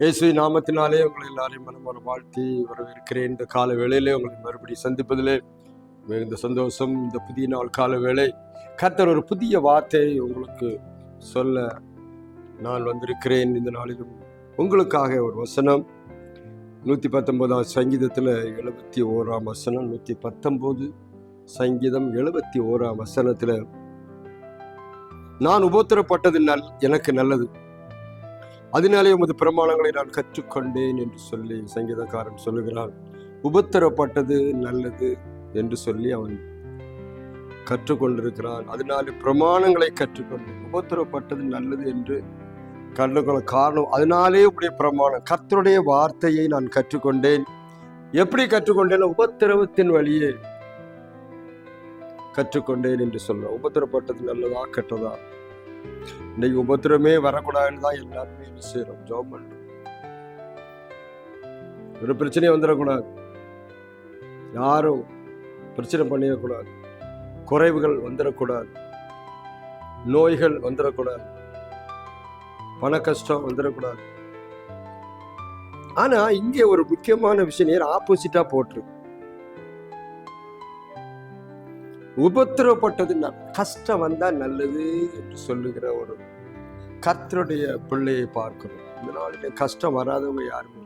இயேசுவின் நாமத்தினாலே உங்களை எல்லாரையும் மனமாற வாழ்த்தி வரவேற்கிறேன். இந்த கால வேளையிலே உங்களை மறுபடியும் சந்திப்பதிலே மிகுந்த சந்தோஷம். இந்த புதிய நாள் கால வேளை கர்த்தர் ஒரு புதிய வார்த்தை உங்களுக்கு சொல்ல நான் வந்திருக்கிறேன். இந்த நாளிலும் உங்களுக்காக ஒரு வசனம் 119 சங்கீதத்தில் 71 வசனம். 119 சங்கீதம் 71 வசனத்தில், நான் உபத்திரப்பட்டது எனக்கு நல்லது, அதனாலே உமது பிரமாணங்களை நான் கற்றுக்கொண்டேன் என்று சொல்லி சங்கீதக்காரன் சொல்லுகிறான். உபத்திரப்பட்டது நல்லது என்று சொல்லி அவன் கற்றுக்கொண்டிருக்கிறான். அதனாலே பிரமாணங்களை கற்றுக்கொண்டு உபத்திரப்பட்டது நல்லது என்று கண்டுகொள்ள காரணம், அதனாலே உடைய பிரமாணம் கர்த்தருடைய வார்த்தையை நான் கற்றுக்கொண்டேன். எப்படி கற்றுக்கொண்டேன்? உபத்திரவத்தின் வழியே கற்றுக்கொண்டேன் என்று சொல்ல. உபத்திரப்பட்டது நல்லதா கெட்டதா? இன்னைக்கு உபத்திரமே வரக்கூடாதுன்னு தான் எல்லாருமே என்ன செய்யறோம், ஜாப் பண்றோம். ஒரு பிரச்சனையே வந்துடக்கூடாது, யாரும் பிரச்சனை பண்ணிடக்கூடாது, குறைவுகள் வந்துடக்கூடாது, நோய்கள் வந்துடக்கூடாது, பண கஷ்டம் வந்துடக்கூடாது. ஆனா இங்கே ஒரு முக்கியமான விஷயம் நேரம் ஆப்போசிட்டா போட்டு, உபத்திரப்பட்டது கஷ்டம் வந்தா நல்லது என்று சொல்லுகிற ஒரு கர்த்தருடைய பிள்ளையை பார்க்கிறோம். இந்த நாளிலே கஷ்டம் வராதவங்க யாருமே.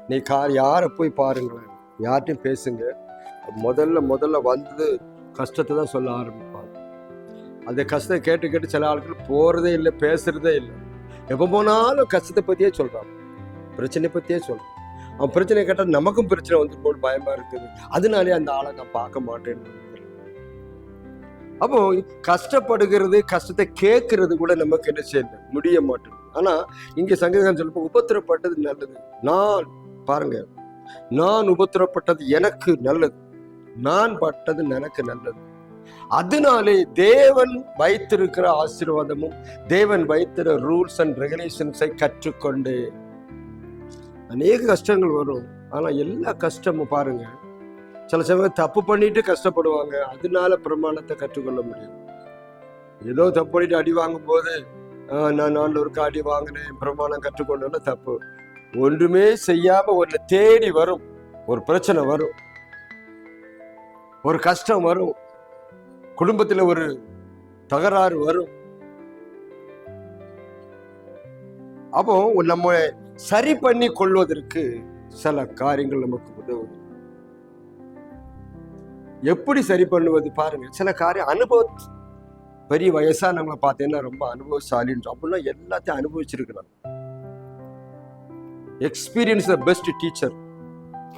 நீ யாரை போய் பாருங்களேன், யார்ட்டையும் பேசுங்க, முதல்ல வந்து கஷ்டத்தை தான் சொல்ல ஆரம்பிப்பாங்க. அந்த கஷ்டத்தை கேட்டு சில ஆட்கள் போறதே இல்லை, பேசுறதே இல்லை. எப்போ போனாலும் கஷ்டத்தை பத்தியே சொல்றான், பிரச்சனை பத்தியே சொல்றான். அவன் பிரச்சனை கேட்டால் நமக்கும் பிரச்சனை வந்து போல் பயமா இருக்குது, அதனாலே அந்த ஆளை நான் பார்க்க மாட்டேன்னு. அப்போ கஷ்டப்படுகிறது, கஷ்டத்தை கேட்கறது கூட நமக்கு என்ன செய்ய முடிய மாட்டேன். ஆனா இங்க சங்கீதம் சொல்லும்போது உபத்திரப்பட்டது நல்லது. நான் பாருங்க, நான் உபத்திரப்பட்டது எனக்கு நல்லது, நான் பட்டது எனக்கு நல்லது. அதனாலே தேவன் வைத்திருக்கிற ஆசீர்வாதமும் தேவன் வைத்திருக்கிற ரூல்ஸ் அண்ட் ரெகுலேஷன்ஸை கற்றுக்கொண்டு, அநேக கஷ்டங்கள் வரும். ஆனா எல்லா கஷ்டமும் பாருங்க, சில சமயம் தப்பு பண்ணிட்டு கஷ்டப்படுவாங்க, அதனால பிரமாணத்தை கற்றுக்கொள்ள முடியும். ஏதோ தப்பு பண்ணிட்டு அடி வாங்கும் போது நான் ஆண்டவருக்கு அடி வாங்கினேன், பிரமாணம் கற்றுக்கொண்டோன்னா தப்பு. ஒன்றுமே செய்யாம ஒன்று தேடி வரும், ஒரு பிரச்சனை வரும், ஒரு கஷ்டம் வரும், குடும்பத்துல ஒரு தகராறு வரும். அப்போ நம்ம சரி பண்ணி கொள்வதற்கு சில காரியங்கள் நமக்கு உதவும். எப்படி சரி பண்ணுவது பாருங்க. சில காரியம் அனுபவம், பெரிய வயசா நம்மளை பார்த்தீங்கன்னா ரொம்ப அனுபவசாலின்னு அப்படின்னா எல்லாத்தையும் அனுபவிச்சிருக்கிறாங்க. எக்ஸ்பீரியன்ஸ் த பெஸ்ட் டீச்சர்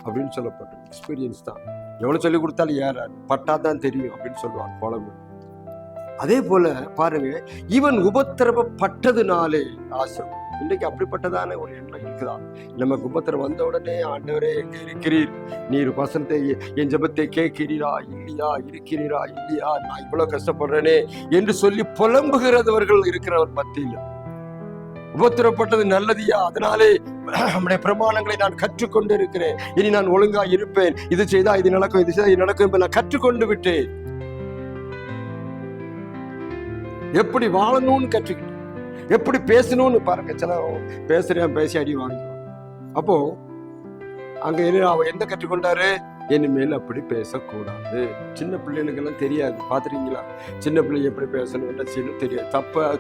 அப்படின்னு சொல்லப்பட்டது. எக்ஸ்பீரியன்ஸ் தான் எவ்வளவு சொல்லி கொடுத்தாலும் ஏறாது, பட்டாதான் தெரியும் அப்படின்னு சொல்லுவாங்க குழம்பு. அதே போல பாருங்க, இவன் உபத்திரவப்பட்டதுனாலே ஆசிரம். இன்றைக்கு அப்படிப்பட்டதான ஒரு எண்ணம் இருக்குதா? நமக்கு உபத்திரம் வந்த உடனே ஆண்டவரே எங்க இருக்கிறீர், நீர் வசனத்தை என் ஜெபத்தை கேட்கிறீரா இல்லையா, இருக்கிறீரா இல்லையா, நான் இவ்வளவு கஷ்டப்படுறேனே என்று சொல்லி புலம்புகிறவர்கள் இருக்கிறவர் மத்தியில். உபத்திரப்பட்டது நல்லதியா, அதனாலே நம்முடைய பிரமாணங்களை நான் கற்றுக்கொண்டு இருக்கிறேன், இனி நான் ஒழுங்கா இருப்பேன், இது செய்தா இது நடக்கும், இது செய்தா இது நடக்கும், நான் கற்றுக்கொண்டு விட்டேன். எப்படி வாழணும்னு கற்றுக்கிட்டேன், எப்படி பேசணும்னு பாருங்க. சில பேசுறேன் பேசி அடி வாங்கிடுவான். அப்போ அங்க அவன் என்ன கற்றுக்கொண்டாரு, இனிமேல் அப்படி பேசக்கூடாது. சின்ன பிள்ளைகளுக்கெல்லாம் தெரியாது, பாத்துறீங்களா? சின்ன பிள்ளைங்க எப்படி பேசணும்னு தெரியாது,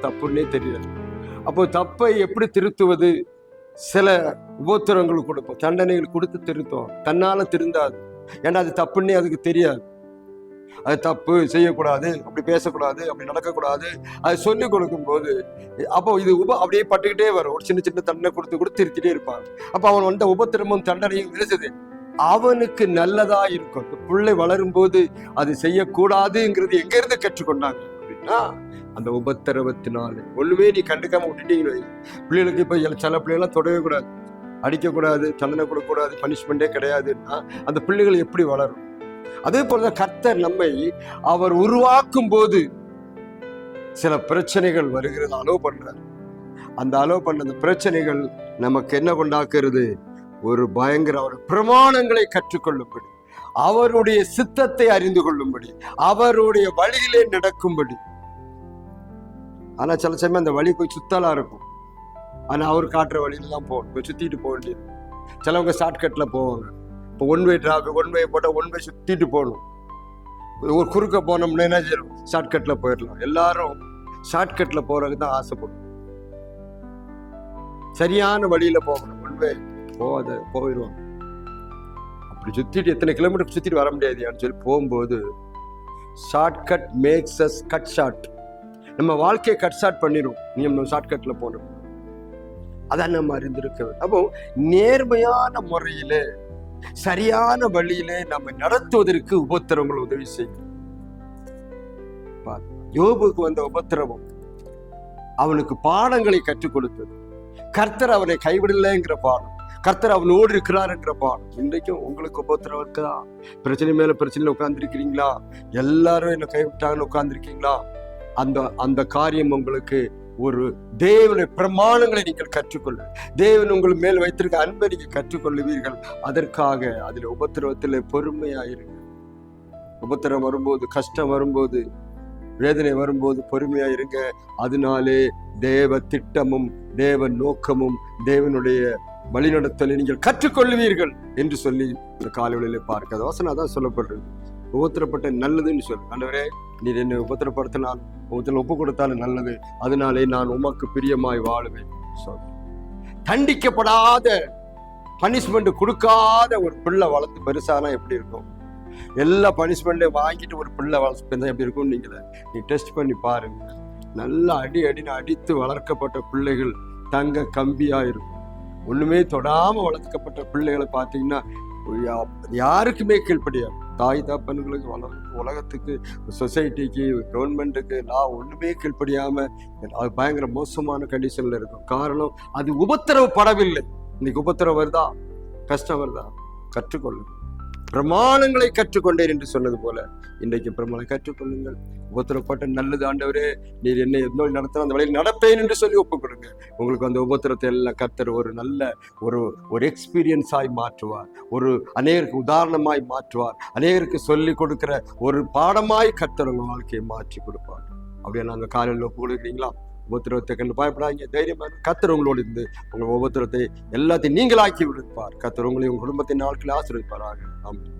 தப்புன்னே தெரியாது. அப்போ தப்பை எப்படி திருத்துவது? சில உபத்திரங்கள் கொடுப்போம், தண்டனைகள் கொடுத்து திருத்துவோம், தன்னால திருந்தாது. ஏன்னா அது தப்புன்னே அதுக்கு தெரியாது. அது தப்பு, செய்யக்கூடாது, அப்படி பேசக்கூடாது, அப்படி நடக்கக்கூடாது, அது சொல்லி கொடுக்கும் போது அப்போ இது அப்படியே பட்டுக்கிட்டே வரும். ஒரு சின்ன தண்டனை கொடுத்து திருத்திட்டே இருப்பாங்க. அப்போ அவன் வந்த உபத்திரமும் தண்டனையும் விளைச்சது அவனுக்கு நல்லதா இருக்கும். பிள்ளை வளரும் போது அது செய்யக்கூடாதுங்கிறது எங்க இருந்து கற்றுக்கொண்டாங்க அப்படின்னா, அந்த உபத்திரவத்தினால. ஒண்ணுமே நீ கண்டுக்காம விட்டுட்டீங்களே, பிள்ளைகளுக்கு இப்ப சில பிள்ளைகள்லாம் தொடவே கூடாது, அடிக்கக்கூடாது, தண்டனை கொடுக்கக்கூடாது, பனிஷ்மெண்டே கிடையாதுன்னா அந்த பிள்ளைகள் எப்படி வளரும்? அதே போலதான் கர்த்தர் நம்மை அவர் உருவாக்கும் போது சில பிரச்சனைகள் வருகிறது, அலோவ் பண்றார். அந்த அலோவ் பண்ண அந்த பிரச்சனைகள் நமக்கு என்ன கொண்டாக்குறது? ஒரு பயங்கர அவர் பிரமாணங்களை கற்றுக்கொள்ளும்படி, அவருடைய சித்தத்தை அறிந்து கொள்ளும்படி, அவருடைய வழியிலே நடக்கும்படி. ஆனா சில சமயம் அந்த வழி போய் சுத்தலா இருக்கும், ஆனால் அவர் காட்டுற வழியில தான் போகணும். இப்போ சுற்றிட்டு போக வேண்டியது. சிலவங்க ஷார்ட்கட்டில் போவாங்க. இப்போ one way traffic, one way போட்டால் ஒன் வே சுற்றிட்டு போகணும். ஒரு குறுக்க போனோம்னா என்ன செய்யணும்? ஷார்ட்கட்டில் போயிடலாம். எல்லாரும் ஷார்ட்கட்டில் போகிறதுக்கு தான் ஆசைப்படும். சரியான வழியில் போகணும். ஒன் வே போயிடுவாங்க. அப்படி சுற்றிட்டு எத்தனை கிலோமீட்டர் சுற்றிட்டு வர முடியாதுன்னு சொல்லி போகும்போது shortcut makes us cut short. நம்ம வாழ்க்கையை கட் ஷார்ட் பண்ணிடும். நம்ம ஷார்ட்கட்டில் போகணும். அதான் நம்ம அறிந்திருக்க வேண்டும். அப்போ நேர்மையான முறையிலே சரியான வழியிலே நம்ம நடத்துவதற்கு உபத்திரவங்கள் உதவி செய்யும். யோபுக்கு வந்த உபத்திரவம் அவனுக்கு பாடங்களை கற்றுக் கொடுத்தது. கர்த்தர் அவனை கைவிடலைங்கிற பாடம், கர்த்தர் அவனோடு இருக்கிறாருங்கிற பாடம். இன்றைக்கும் உங்களுக்கு உபத்திரவம் இருக்குதா? பிரச்சனை மேல பிரச்சனையில உட்கார்ந்துருக்கிறீங்களா? எல்லாரும் என்ன கைவிட்டாங்கன்னு உட்கார்ந்துருக்கீங்களா? அந்த காரியம் உங்களுக்கு ஒரு தேவனுடைய பிரமாணங்களை நீங்கள் கற்றுக்கொள்ள, தேவன் உங்கள் மேல் வைத்திருக்க அன்பை நீங்கள் கற்றுக்கொள்ளுவீர்கள். அதற்காக அதில் உபத்திரவத்தில் பொறுமையாயிருங்க. உபத்திரம் வரும்போது, கஷ்டம் வரும்போது, வேதனை வரும்போது பொறுமையாயிருங்க. அதனாலே தேவ திட்டமும் தேவ நோக்கமும் தேவனுடைய வழிநடத்தலை நீங்கள் கற்றுக்கொள்ளுவீர்கள் என்று சொல்லி இந்த காலையிலே பார்க்க வசனம் தான் சொல்லப்படுறது. உபத்திரப்பட்ட நல்லதுன்னு சொல்லு. ஆண்டவரே, நீர் என்னை உபத்திரப்படுத்தினால், உபத்திரம் ஒப்பு கொடுத்தாலும் நல்லது, அதனாலே நான் உமக்கு பிரியமாய் வாழுவேன். தண்டிக்கப்படாத, பனிஷ்மெண்ட் கொடுக்காத ஒரு பிள்ளை வளர்த்து பெருசானா எப்படி இருக்கும்? எல்லா பனிஷ்மெண்ட்டையும் வாங்கிட்டு ஒரு பிள்ளை வளர்த்து எப்படி இருக்கும்? நீ டெஸ்ட் பண்ணி பாருங்க. நல்லா அடின்னு அடித்து வளர்க்கப்பட்ட பிள்ளைகள் தங்க கம்பியா இருக்கும். ஒண்ணுமே தொடாம வளர்க்கப்பட்ட பிள்ளைகளை பார்த்தீங்கன்னா யாருக்குமே கீழ்ப்படியாது. தாய் தப்பன்களுக்கு, உலகத்துக்கு, சொசைட்டிக்கு, கவர்மெண்ட்டுக்கு நான் ஒண்ணுமே கீழ்ப்படியாம அது பயங்கர மோசமான கண்டிஷன்ல இருக்கும். காரணம், அது உபத்திரவப்படவில்லை. இன்னைக்கு உபத்திரம் வருதா, கஷ்டம் வருதா, கற்றுக்கொள்ளுங்க. பிரமாணங்களை கற்றுக்கொண்டேன் என்று சொன்னது போல இன்றைக்கு பிரமாணம் கற்றுக்கொள்ளுங்கள். உபத்திரப்பட்ட நல்லது ஆண்டவரே, நீர் என்னை எந்த நடத்த அந்த வழியில் நடப்பேன் என்று சொல்லி ஒப்புக் கொடுங்க. உங்களுக்கு அந்த உபத்திரத்தை எல்லாம் கர்த்தர் ஒரு நல்ல ஒரு எக்ஸ்பீரியன்ஸாய் மாற்றுவார். ஒரு அநேகருக்கு உதாரணமாய் மாற்றுவார். அநேகருக்கு சொல்லி கொடுக்கிற ஒரு பாடமாய் கர்த்தர் உங்கள் வாழ்க்கையை மாற்றி கொடுப்பார். அப்படியே நாங்கள் காலையில் ஒப்புக் கொடுக்குறீங்களா? உபத்திரவத்தை கண்டு பயப்படாங்க, தைரியமாக கர்த்தர் உங்களோடு இருந்து உங்கள் உபத்திரத்தை எல்லாத்தையும் நீங்களாக்கி விடுப்பார். கர்த்தர் உங்களையும் குடும்பத்தின் நாட்களில் ஆசீர்வதிப்பாராக. ஆமென்.